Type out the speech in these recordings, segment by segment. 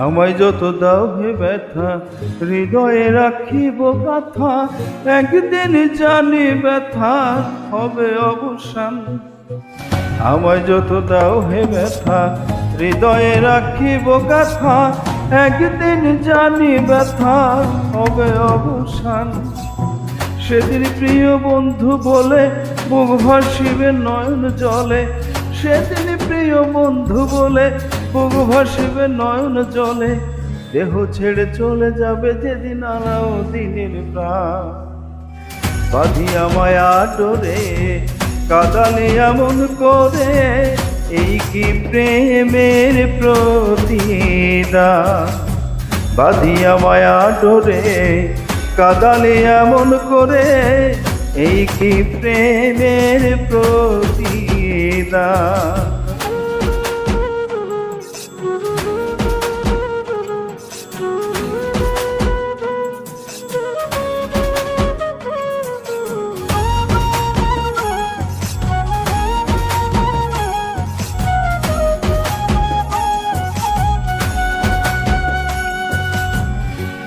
আমায় যত দাও হে ব্যথা, হৃদয়ে রাখিব কথা, একদিন জানি ব্যথা হবে অবসান। আমায় যত দাও হে ব্যথা, হৃদয়ে রাখিব কথা, একদিন জানি ব্যথা হবে অবসান। সেদিন প্রিয় বন্ধু বলে বুক ভাসিবে নয়ন জলে, সেদিন প্রিয় বন্ধু বলে বুক ভাসিবে নয়ন জলে, দেহ ছেড়ে চলে যাবে যেদিন আলাও দিনের প্রাণ। বাঁধিয়া মায়া ডোরে কাঁদালে এমন করে, এই কি প্রেমের প্রতিদান। বাঁধিয়া মায়া ডোরে কাঁদালে এমন করে, এই কি প্রেমের প্রতিদান।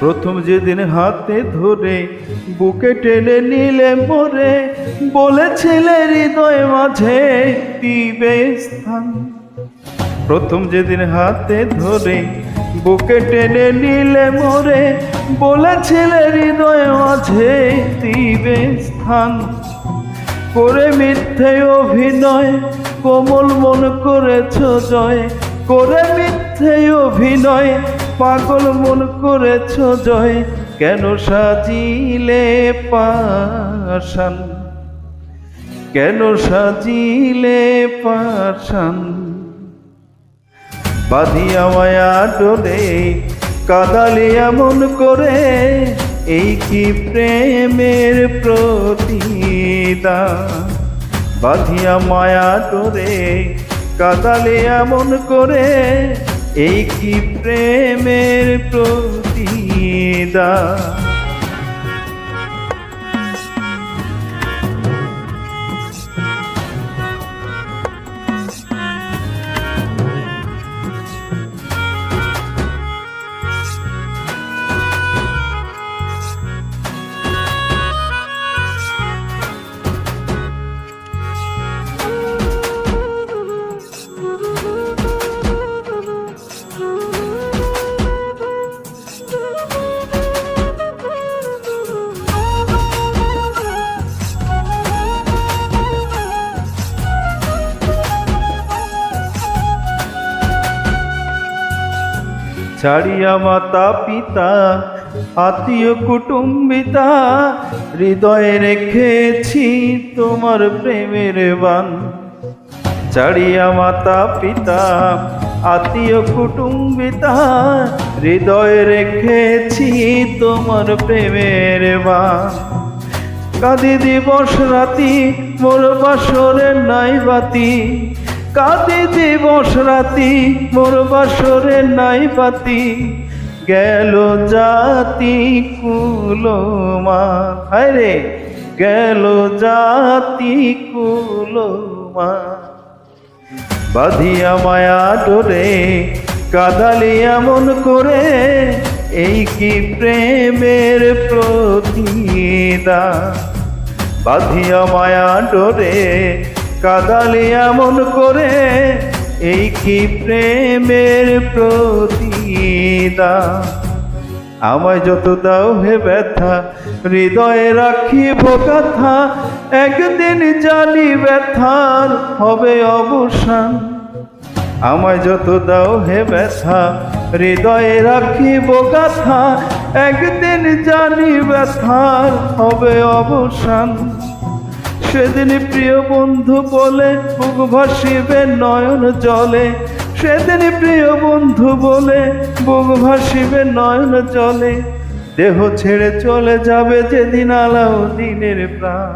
প্রথম যেদিন হাতে ধরে বুকে টেনে নিলে মোরে, বলেছিলে হৃদয় মাঝে দিবে স্থান। প্রথম যেদিন হাতে ধরে বুকে টেনে নিলে মোরে, বলেছিলে হৃদয় মাঝে দিবে স্থান। করে মিথ্যে অভিনয় কোমল মন করেছ জয়, করে মিথ্যে অভিনয় পাগল মন করেছ জয়। কেন সাজিলে পাষাণ, কেন সাজিলে পাষাণ। বাঁধিয়া মায়া ডোরে কাঁদালে এমন করে, এই কি প্রেমের প্রতিদান। বাঁধিয়া মায়া ডোরে কাঁদালে এমন করে, এই কি প্রেমের প্রতিদান। ছাড়িয়া মাতা পিতা আত্মীয় কুটুম্বিতা, হৃদয়ে রেখেছি তোমার প্রেমের বান। ছাড়িয়া মাতা পিতা আত্মীয় কুটুম্বিতা, হৃদয়ে রেখেছি তোমার প্রেমের বান। কাঁদি দিবস রাতি মোর বাসরের নাই বাতি, কাঁদি দিবস রাতি মোর বাসরের নাই বাতি। গেল জাতি কুলমান, হায় রে গেল জাতি কুলমান। বাঁধিয়া মায়া ডোরে কাঁদালে এমন করে, এই কি প্রেমের প্রতিদান। বাঁধিয়া মায়া ডোরে কাঁদালে এমন করে, এই কি প্রেমের প্রতিদান। আমায় যত দাও হে ব্যথা, হৃদয়ে রাখিব কথা, একদিন জানি ব্যথার হবে অবসান। আমায় যত দাও হে ব্যথা, হৃদয়ে রাখিব কথা, একদিন জানি ব্যথার হবে অবসান। সেদিন প্রিয় বন্ধু বলে বুক ভাসিবে নয়ন জলে, সেদিন প্রিয় বন্ধু বলে বুক ভাসিবে নয়ন জলে, দেহ ছেড়ে চলে যাবে যেদিন আলাও দিনের প্রাণ।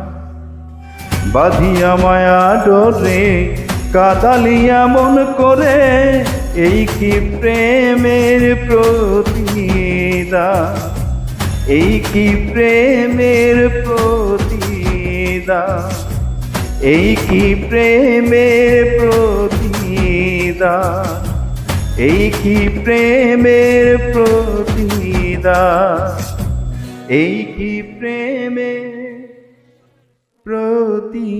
বাঁধিয়া মায়া ডোরে কাঁদালি এমন করে, এই কি প্রেমের প্রতিদান। এই কি প্রেমের প্রতিদান, এই কি প্রেমের প্রতিদান, এই কি প্রেমের প্রতিদান, এই কি প্রেমের প্রতিদান।